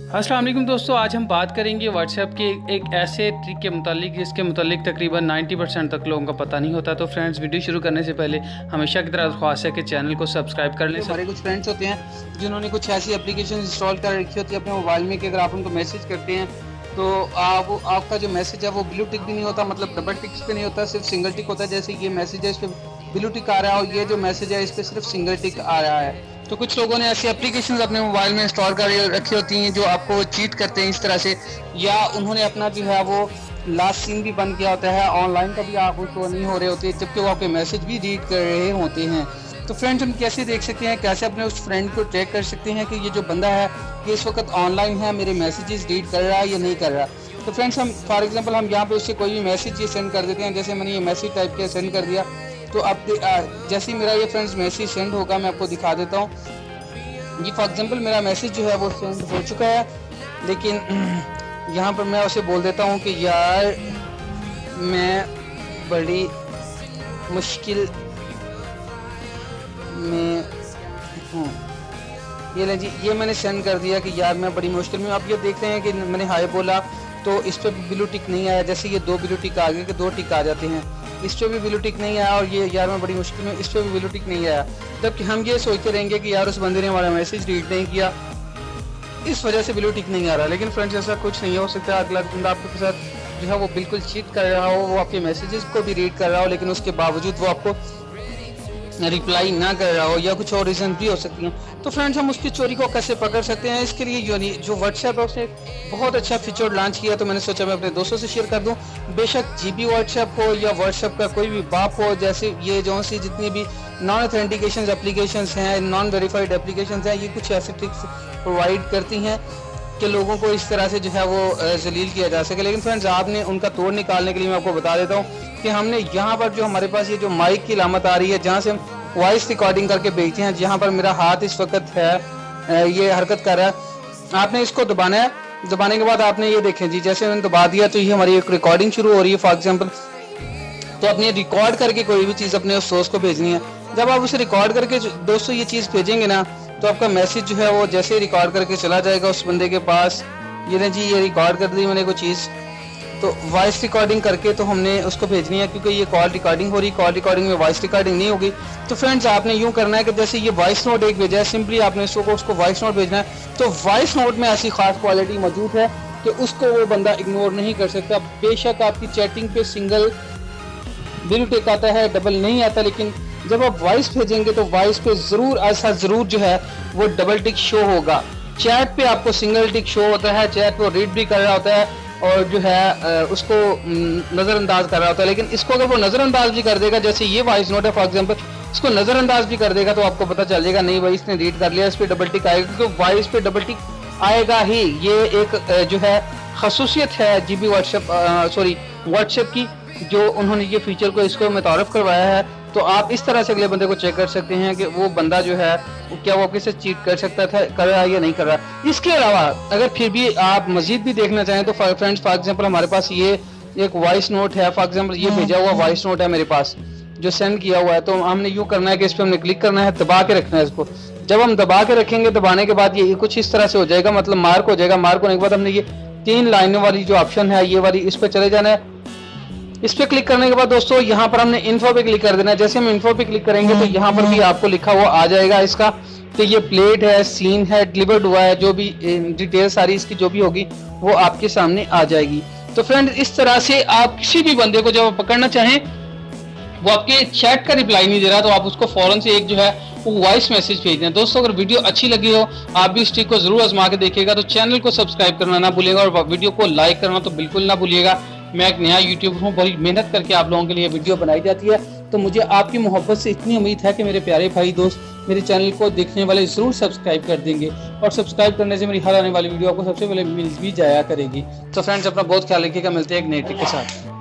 अस्सलाम वालेकुम दोस्तों, आज हम बात करेंगे व्हाट्सएप के एक ऐसे ट्रिक के मुतालिक जिसके मुतालिक तकरीबन 90% तक लोगों का पता नहीं होता। तो फ्रेंड्स, वीडियो शुरू करने से पहले हमेशा की तरह ख्वाहिश है कि चैनल को सब्सक्राइब कर लें। हमारे कुछ फ्रेंड्स होते हैं जिन्होंने कुछ ऐसी एप्लीकेशन इंस्टॉल कर रखी होती है अपने मोबाइल में कि अगर आप उनको मैसेज करते हैं तो आपका जो मैसेज है वो ब्लू टिक भी नहीं होता, मतलब डबल टिक्स पे नहीं होता, सिर्फ सिंगल टिक होता है। जैसे ये मैसेज है इस पर ब्लू टिक आ रहा है और ये जो मैसेज है इस पर सिर्फ सिंगल टिक आ रहा है। तो कुछ लोगों ने ऐसी एप्लीकेशंस अपने मोबाइल में इंस्टॉल कर रखी होती हैं जो आपको चीट करते हैं इस तरह से, या उन्होंने अपना जो है वो लास्ट सीन भी बंद किया होता है, ऑनलाइन का भी आप शो नहीं हो रहे होते जबकि वो आपके मैसेज भी रीड कर रहे होते हैं। तो फ्रेंड्स, हम कैसे देख सकते हैं, कैसे अपने उस फ्रेंड को ट्रैक कर सकते हैं कि ये जो बंदा है ये इस वक्त ऑनलाइन है, मेरे मैसेजेस रीड कर रहा है या नहीं कर रहा। तो फ्रेंड्स, हम फॉर एग्जांपल हम यहाँ पे उससे कोई भी मैसेज ये सेंड कर देते हैं। जैसे मैंने ये मैसेज टाइप किया, सेंड कर दिया, तो अब जैसे ही मेरा ये फ्रेंड्स मैसेज सेंड होगा मैं आपको दिखा देता हूँ। ये फॉर एग्जांपल मेरा मैसेज जो है वो सेंड हो चुका है, लेकिन यहाँ पर मैं उसे बोल देता हूँ कि यार मैं बड़ी मुश्किल में हूँ। ये ले जी, ये मैंने सेंड कर दिया कि यार मैं बड़ी मुश्किल में हूँ। आप ये देखते हैं कि मैंने हाय बोला तो इस पर ब्लू टिक नहीं आया। जैसे ये 2 ब्लू टिक आ गए कि 2 टिक आ जाते हैं, इस पर भी ब्लू टिक नहीं आया, और ये यार मैं बड़ी मुश्किल में, इस पर भी ब्लू टिक नहीं आया। जबकि हम ये सोचते रहेंगे कि यार उस बंदे ने हमारा मैसेज रीड नहीं किया, इस वजह से ब्लू टिक नहीं आ रहा। लेकिन फ्रेंड्स, ऐसा कुछ नहीं हो सकता। अगला बंदा आपके साथ जो है वो बिल्कुल चीट कर रहा हो, वो आपके मैसेजेस को भी रीड कर रहा हो, लेकिन उसके बावजूद वो आपको रिप्लाई ना कर रहा हो, या कुछ और रीजन भी हो सकती हैं। तो फ्रेंड्स, हम उसकी चोरी को कैसे पकड़ सकते हैं, इसके लिए जो व्हाट्सएप है उसने बहुत अच्छा फीचर लॉन्च किया, तो मैंने सोचा मैं अपने दोस्तों से शेयर कर दूं। बेशक जीबी व्हाट्सएप हो या व्हाट्सएप का कोई भी बाप हो, जैसे ये जो सी जितनी भी नॉन ऑथेंटिकेशन एप्लीकेशंस हैं, नॉन वेरीफाइड एप्लीकेशंस हैं, ये कुछ ऐसे ट्रिक्स प्रोवाइड करती हैं कि लोगों को इस तरह से जो है वो जलील किया जा सके। लेकिन फ्रेंड्स, आपने उनका तोड़ निकालने के लिए मैं आपको बता देता हूँ कि हमने यहाँ पर जो हमारे पास ये जो माइक की अलामत आ रही है, जहाँ से हम वॉइस रिकॉर्डिंग करके भेजते हैं, जहाँ पर मेरा हाथ इस वक्त है ये हरकत कर रहा है, आपने इसको दबाना है। दबाने के बाद आपने ये देखें जी, जैसे मैंने दबा दिया तो ये हमारी एक रिकॉर्डिंग शुरू हो रही है फॉर एग्जाम्पल। तो अपने रिकॉर्ड करके कोई भी चीज़ अपने उस सोर्स को भेजनी है। जब आप उसे रिकॉर्ड करके दोस्तों ये चीज़ भेजेंगे ना, तो आपका मैसेज जो है वो जैसे ही रिकॉर्ड करके चला जाएगा उस बंदे के पास। ये ना जी, ये रिकॉर्ड कर दी मैंने कोई चीज़, तो वॉइस रिकॉर्डिंग करके तो हमने उसको भेजनी है, क्योंकि ये कॉल रिकॉर्डिंग हो रही, कॉल रिकॉर्डिंग में वॉइस रिकॉर्डिंग नहीं होगी। तो फ्रेंड्स, आपने यूँ करना है कि जैसे ये वॉइस नोट एक भेजा है, सिंपली आपने उसको वॉइस नोट भेजना है। तो वॉइस नोट में ऐसी खास क्वालिटी मौजूद है कि उसको वो बंदा इग्नोर नहीं कर सकता। बेशक आपकी चैटिंग पे सिंगल ब्लू टिक आता है, डबल नहीं आता, लेकिन जब आप वॉइस भेजेंगे तो वॉइस पे ज़रूर ऐसा ज़रूर जो है वो डबल टिक शो होगा। चैट पे आपको सिंगल टिक शो होता है, चैट वो रीड भी कर रहा होता है और जो है उसको नज़रअंदाज कर रहा होता है। लेकिन इसको अगर वो नज़रअंदाज भी कर देगा, जैसे ये वॉइस नोट है फॉर एग्जांपल, इसको नज़रअंदाज भी कर देगा, तो आपको पता चल जाएगा नहीं भाई इसने रीड कर लिया, इस पर डबल टिक आएगा, क्योंकि वॉइस पे डबल टिक आएगा ही। ये एक जो है खसूसियत है जीबी व्हाट्सएप की, जो उन्होंने ये फीचर को इसको मुतारफ करवाया है। तो आप इस तरह से अगले बंदे को चेक कर सकते हैं कि वो बंदा जो है क्या वो आपके साथ चीट कर सकता था, कर रहा है या नहीं कर रहा। इसके अलावा अगर फिर भी आप मजीद भी देखना चाहें तो फ्रेंड्स, फॉर एग्जांपल हमारे पास ये एक वॉइस नोट है, फॉर एग्जांपल ये भेजा हुआ वॉइस नोट है मेरे पास जो सेंड किया हुआ है। तो हमने यूँ करना है कि इस पर हमने क्लिक करना है, दबा के रखना है इसको। जब हम दबा के रखेंगे, दबाने के बाद ये कुछ इस तरह से हो जाएगा, मतलब मार्क हो जाएगा। मार्क होने के बाद हमने ये 3 लाइनों वाली जो ऑप्शन है ये वाली, इस पर चले जाना है। इस पे क्लिक करने के बाद दोस्तों यहाँ पर हमने इन्फो पे क्लिक कर देना है। जैसे हम इन्फो पे क्लिक करेंगे तो यहाँ पर भी आपको लिखा हुआ आ जाएगा इसका कि ये प्लेट है, सीन है, डिलीवर्ड हुआ है, जो भी डिटेल सारी इसकी जो भी होगी वो आपके सामने आ जाएगी। तो फ्रेंड, इस तरह से आप किसी भी बंदे को जब पकड़ना चाहें, वो आपके चैट का रिप्लाई नहीं दे रहा, तो आप उसको फौरन से एक जो है वो वॉइस मैसेज भेज दें। दोस्तों, अगर वीडियो अच्छी लगी हो, आप भी इस ट्रिक को जरूर आजमा के देखिएगा। तो चैनल को सब्सक्राइब करना ना भूलिएगा और वीडियो को लाइक करना तो बिल्कुल ना भूलिएगा। मैं एक नया यूट्यूबर हूँ, बड़ी मेहनत करके आप लोगों के लिए वीडियो बनाई जाती है, तो मुझे आपकी मोहब्बत से इतनी उम्मीद है कि मेरे प्यारे भाई दोस्त मेरे चैनल को देखने वाले ज़रूर सब्सक्राइब कर देंगे, और सब्सक्राइब करने से मेरी हर आने वाली वीडियो आपको सबसे पहले मिल भी जाया करेगी। तो फ्रेंड्स, अपना बहुत ख्याल रखिएगा, मिलते हैं एक नई ट्रिक के साथ।